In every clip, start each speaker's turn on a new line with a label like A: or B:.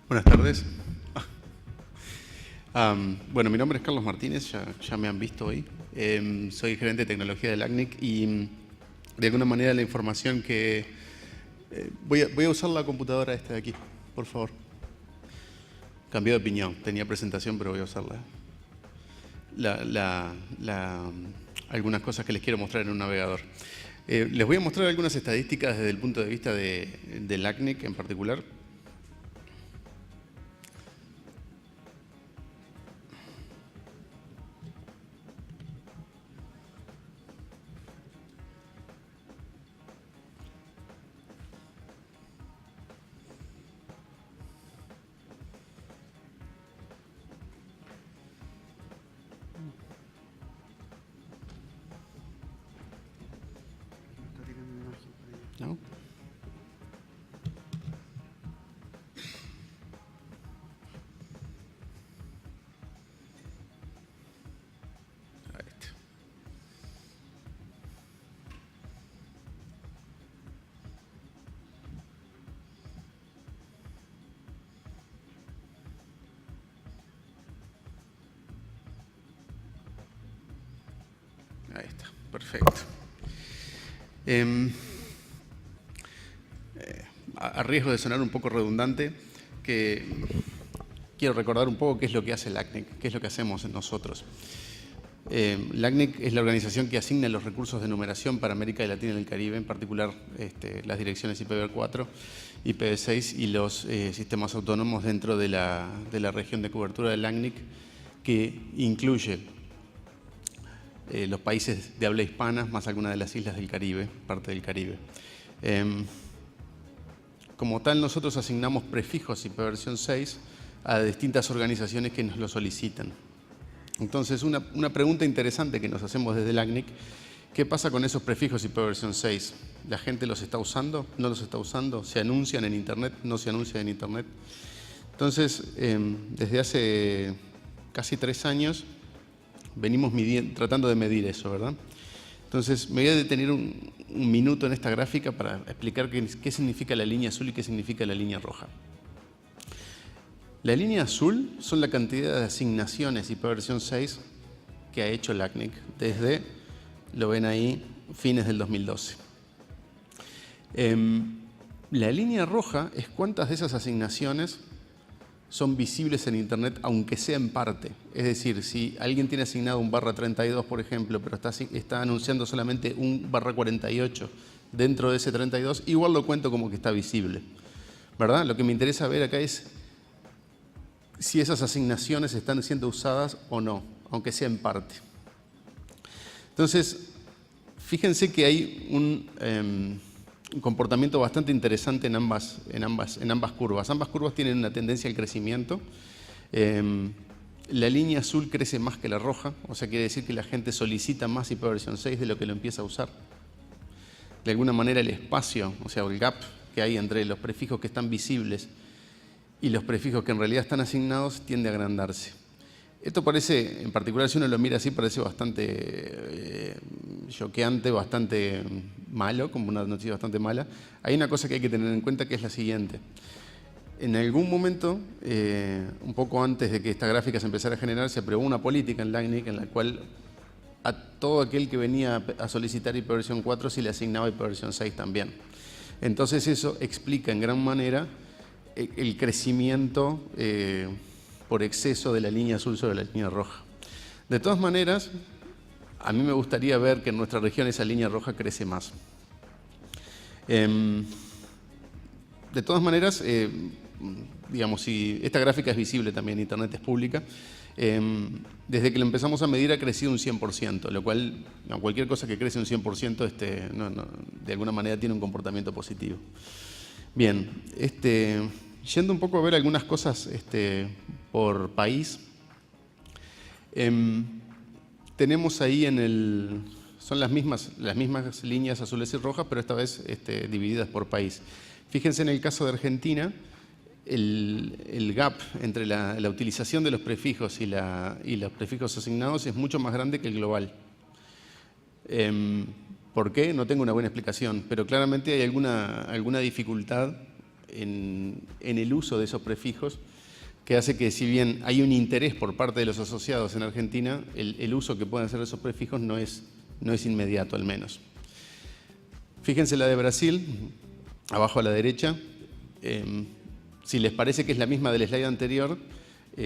A: Buenas tardes. Bueno, mi nombre es Carlos Martínez, ya me han visto hoy. Soy gerente de tecnología del ACNIC y de alguna manera la información que... voy a usar la computadora esta de aquí, por favor. Cambié de opinión, tenía presentación pero voy a usarla. Algunas cosas que les quiero mostrar en un navegador. Les voy a mostrar algunas estadísticas desde el punto de vista del ACNIC en particular. ¿No? Ahí está. Ahí está, perfecto. A riesgo de sonar un poco redundante, que quiero recordar un poco qué es lo que hace el ACNIC, qué es lo que hacemos nosotros. El ACNIC es la organización que asigna los recursos de numeración para América Latina y el Caribe, en particular las direcciones IPv4, IPv6 y los sistemas autónomos dentro de la región de cobertura del ACNIC, que incluye los países de habla hispana, más algunas de las islas del Caribe, parte del Caribe. Como tal, nosotros asignamos prefijos IPv6 a distintas organizaciones que nos lo solicitan. Entonces, una pregunta interesante que nos hacemos desde el ACNIC, ¿qué pasa con esos prefijos IPv6? ¿La gente los está usando? ¿No los está usando? ¿Se anuncian en Internet? ¿No se anuncian en Internet? Entonces, desde hace casi 3 años, venimos tratando de medir eso, ¿verdad? Entonces, me voy a detener un minuto en esta gráfica para explicar qué significa la línea azul y qué significa la línea roja. La línea azul son la cantidad de asignaciones IPv6 que ha hecho el ACNIC desde, lo ven ahí, fines del 2012. La línea roja es cuántas de esas asignaciones son visibles en Internet, aunque sea en parte. Es decir, si alguien tiene asignado un /32, por ejemplo, pero está anunciando solamente un /48 dentro de ese 32, igual lo cuento como que está visible, ¿verdad? Lo que me interesa ver acá es si esas asignaciones están siendo usadas o no, aunque sea en parte. Entonces, fíjense que hay un comportamiento bastante interesante en ambas curvas. Ambas curvas tienen una tendencia al crecimiento. La línea azul crece más que la roja, o sea, quiere decir que la gente solicita más IPv6 de lo que lo empieza a usar. De alguna manera el espacio, o sea, el gap que hay entre los prefijos que están visibles y los prefijos que en realidad están asignados tiende a agrandarse. Esto parece, en particular si uno lo mira así, parece bastante choqueante, bastante malo, como una noticia bastante mala. Hay una cosa que hay que tener en cuenta que es la siguiente. En algún momento, un poco antes de que esta gráfica se empezara a generar, se aprobó una política en la ACNIC en la cual a todo aquel que venía a solicitar IPv4 se le asignaba IPv6 también. Entonces eso explica en gran manera el crecimiento por exceso de la línea azul sobre la línea roja. De todas maneras, a mí me gustaría ver que en nuestra región esa línea roja crece más. De todas maneras, digamos, si esta gráfica es visible también, Internet es pública, desde que lo empezamos a medir ha crecido un 100%, lo cual, cualquier cosa que crece un 100% de alguna manera tiene un comportamiento positivo. Bien, yendo un poco a ver algunas cosas por país, tenemos ahí son las mismas líneas azules y rojas, pero esta vez divididas por país. Fíjense en el caso de Argentina, el gap entre la utilización de los prefijos y los prefijos asignados es mucho más grande que el global. ¿Por qué? No tengo una buena explicación, pero claramente hay alguna dificultad en el uso de esos prefijos, que hace que si bien hay un interés por parte de los asociados en Argentina, el uso que pueden hacer de esos prefijos no es inmediato al menos. Fíjense la de Brasil, abajo a la derecha. Si les parece que es la misma del slide anterior,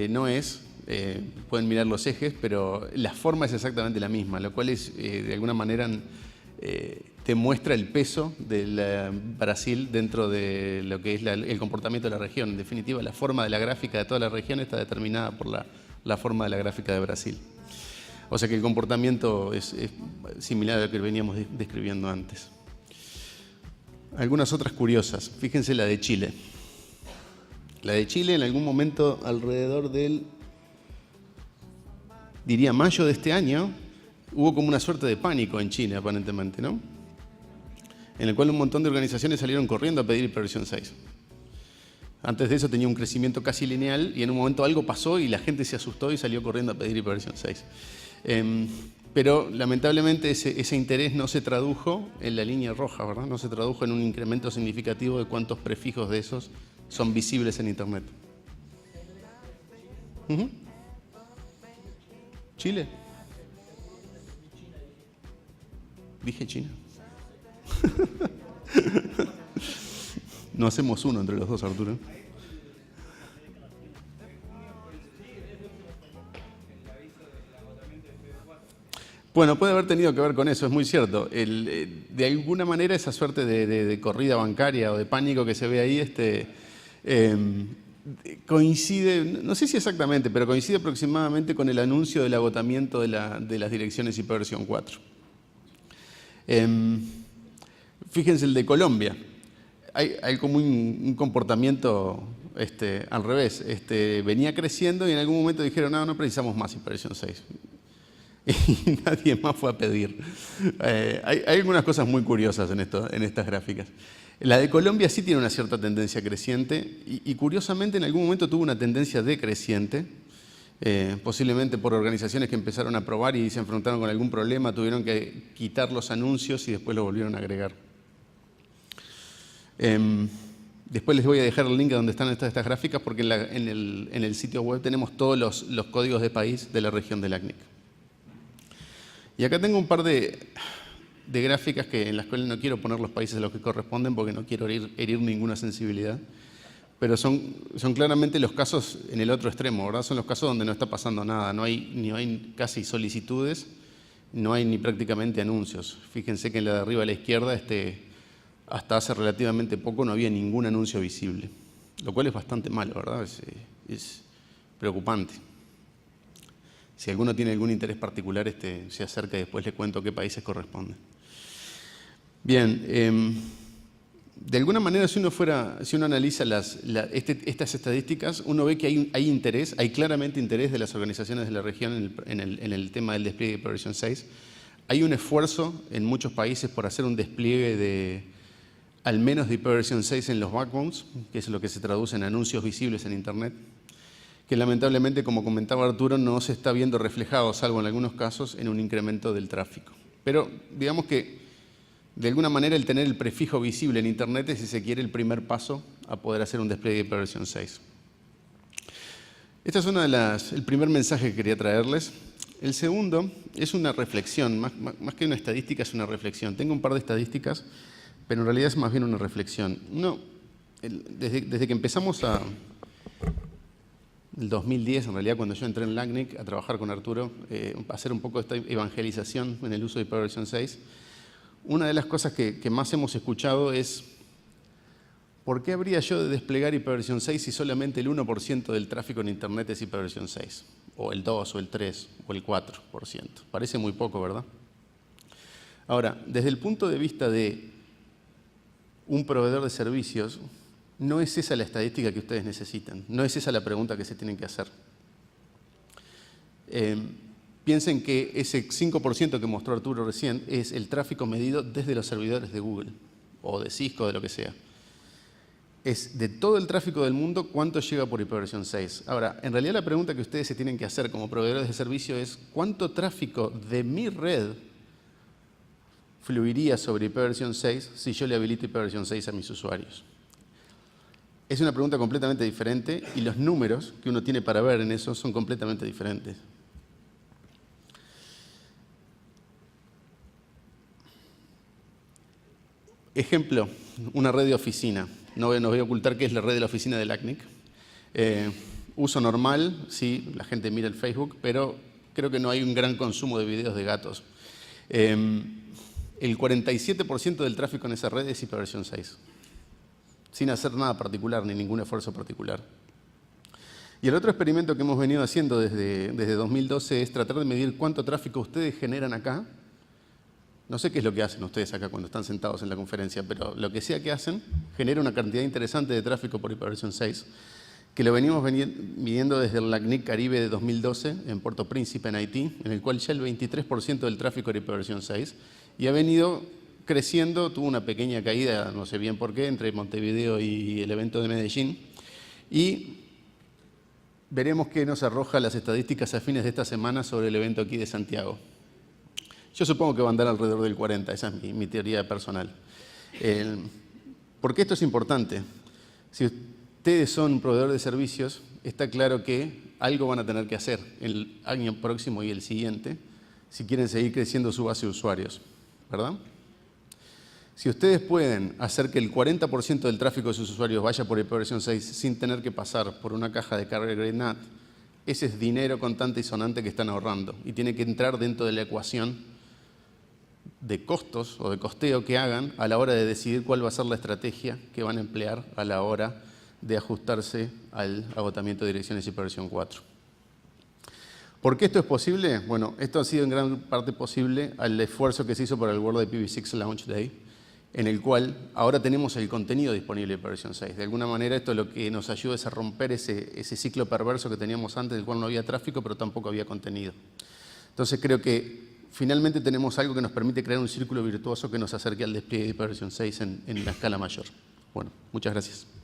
A: no es. Pueden mirar los ejes, pero la forma es exactamente la misma, lo cual es, de alguna manera te muestra el peso de Brasil dentro de lo que es el comportamiento de la región. En definitiva, la forma de la gráfica de toda la región está determinada por la forma de la gráfica de Brasil. O sea que el comportamiento es similar a lo que veníamos describiendo antes. Algunas otras curiosas. Fíjense la de Chile. La de Chile en algún momento alrededor del, diría, mayo de este año, hubo como una suerte de pánico en Chile, aparentemente, ¿no? En el cual un montón de organizaciones salieron corriendo a pedir hiperversión 6. Antes de eso tenía un crecimiento casi lineal y en un momento algo pasó y la gente se asustó y salió corriendo a pedir hiperversión 6. Pero lamentablemente ese interés no se tradujo en la línea roja, ¿verdad? No se tradujo en un incremento significativo de cuántos prefijos de esos son visibles en Internet. Chile. Dije China. No hacemos uno entre los dos, Arturo. Bueno, puede haber tenido que ver con eso, es muy cierto. De alguna manera esa suerte de corrida bancaria o de pánico que se ve ahí coincide, no sé si exactamente, pero coincide aproximadamente con el anuncio del agotamiento de las direcciones hiperversión 4. Fíjense el de Colombia. Hay como un comportamiento al revés. Venía creciendo y en algún momento dijeron, no precisamos más hiperversión 6. Y nadie más fue a pedir. Hay algunas cosas muy curiosas en estas gráficas. La de Colombia sí tiene una cierta tendencia creciente y curiosamente en algún momento tuvo una tendencia decreciente, posiblemente por organizaciones que empezaron a probar y se enfrentaron con algún problema, tuvieron que quitar los anuncios y después los volvieron a agregar. Después les voy a dejar el link a donde están estas gráficas porque en el sitio web tenemos todos los códigos de país de la región del LACNIC. Y acá tengo un par de gráficas en las cuales no quiero poner los países a los que corresponden porque no quiero herir ninguna sensibilidad, pero son claramente los casos en el otro extremo, ¿verdad? Son los casos donde no está pasando nada, no hay casi solicitudes, no hay ni prácticamente anuncios. Fíjense que en la de arriba a la izquierda, hasta hace relativamente poco no había ningún anuncio visible, lo cual es bastante malo, ¿verdad? Es preocupante. Si alguno tiene algún interés particular, se acerca y después le cuento qué países corresponden. Bien, de alguna manera si uno analiza estas estadísticas, uno ve que hay interés, hay claramente interés de las organizaciones de la región en el tema del despliegue de hiperversión 6. Hay un esfuerzo en muchos países por hacer un despliegue al menos de hiperversión 6 en los backbones, que es lo que se traduce en anuncios visibles en Internet, que lamentablemente, como comentaba Arturo, no se está viendo reflejado, salvo en algunos casos, en un incremento del tráfico. Pero digamos que, de alguna manera, el tener el prefijo visible en Internet es, si se quiere, el primer paso a poder hacer un despliegue de hiperversión 6. Este es el primer mensaje que quería traerles. El segundo es una reflexión, más que una estadística, es una reflexión. Tengo un par de estadísticas, pero en realidad es más bien una reflexión. Desde que empezamos el 2010, en realidad, cuando yo entré en LACNIC a trabajar con Arturo, a hacer un poco esta evangelización en el uso de hiperversión 6, una de las cosas que más hemos escuchado es ¿por qué habría yo de desplegar hiperversión 6 si solamente el 1% del tráfico en Internet es hiperversión 6? O el 2, o el 3, o el 4%. Parece muy poco, ¿verdad? Ahora, desde el punto de vista de un proveedor de servicios, no es esa la estadística que ustedes necesitan, no es esa la pregunta que se tienen que hacer. Piensen que ese 5% que mostró Arturo recién es el tráfico medido desde los servidores de Google o de Cisco, de lo que sea. Es de todo el tráfico del mundo, ¿cuánto llega por hiperversión 6? Ahora, en realidad la pregunta que ustedes se tienen que hacer como proveedores de servicio es ¿cuánto tráfico de mi red fluiría sobre hiperversión 6 si yo le habilito hiperversión 6 a mis usuarios? Es una pregunta completamente diferente y los números que uno tiene para ver en eso son completamente diferentes. Ejemplo, una red de oficina. No voy a ocultar qué es la red de la oficina del LACNIC. Uso normal, sí, la gente mira el Facebook, pero creo que no hay un gran consumo de videos de gatos. El 47% del tráfico en esa red es hiperversión 6, sin hacer nada particular ni ningún esfuerzo particular. Y el otro experimento que hemos venido haciendo desde 2012 es tratar de medir cuánto tráfico ustedes generan acá. No sé qué es lo que hacen ustedes acá cuando están sentados en la conferencia, pero lo que sea que hacen genera una cantidad interesante de tráfico por hiperversión 6, que lo venimos midiendo desde el LACNIC Caribe de 2012 en Puerto Príncipe, en Haití, en el cual ya el 23% del tráfico era hiperversión 6, y ha venido creciendo, tuvo una pequeña caída, no sé bien por qué, entre Montevideo y el evento de Medellín, y veremos qué nos arroja las estadísticas a fines de esta semana sobre el evento aquí de Santiago. Yo supongo que va a andar alrededor del 40, esa es mi teoría personal. ¿Por qué esto es importante? Si ustedes son un proveedor de servicios, está claro que algo van a tener que hacer el año próximo y el siguiente si quieren seguir creciendo su base de usuarios, ¿verdad? Si ustedes pueden hacer que el 40% del tráfico de sus usuarios vaya por hiperversión 6 sin tener que pasar por una caja de carga grade NAT, ese es dinero contante y sonante que están ahorrando y tiene que entrar dentro de la ecuación de costos o de costeo que hagan a la hora de decidir cuál va a ser la estrategia que van a emplear a la hora de ajustarse al agotamiento de direcciones hiperversión 4. ¿Por qué esto es posible? Bueno, esto ha sido en gran parte posible al esfuerzo que se hizo por el World IPv6 Launch Day, en el cual ahora tenemos el contenido disponible de hiperversión 6. De alguna manera esto lo que nos ayuda es a romper ese ciclo perverso que teníamos antes, del cual no había tráfico, pero tampoco había contenido. Entonces creo que finalmente tenemos algo que nos permite crear un círculo virtuoso que nos acerque al despliegue de hiperversión 6 en la escala mayor. Bueno, muchas gracias.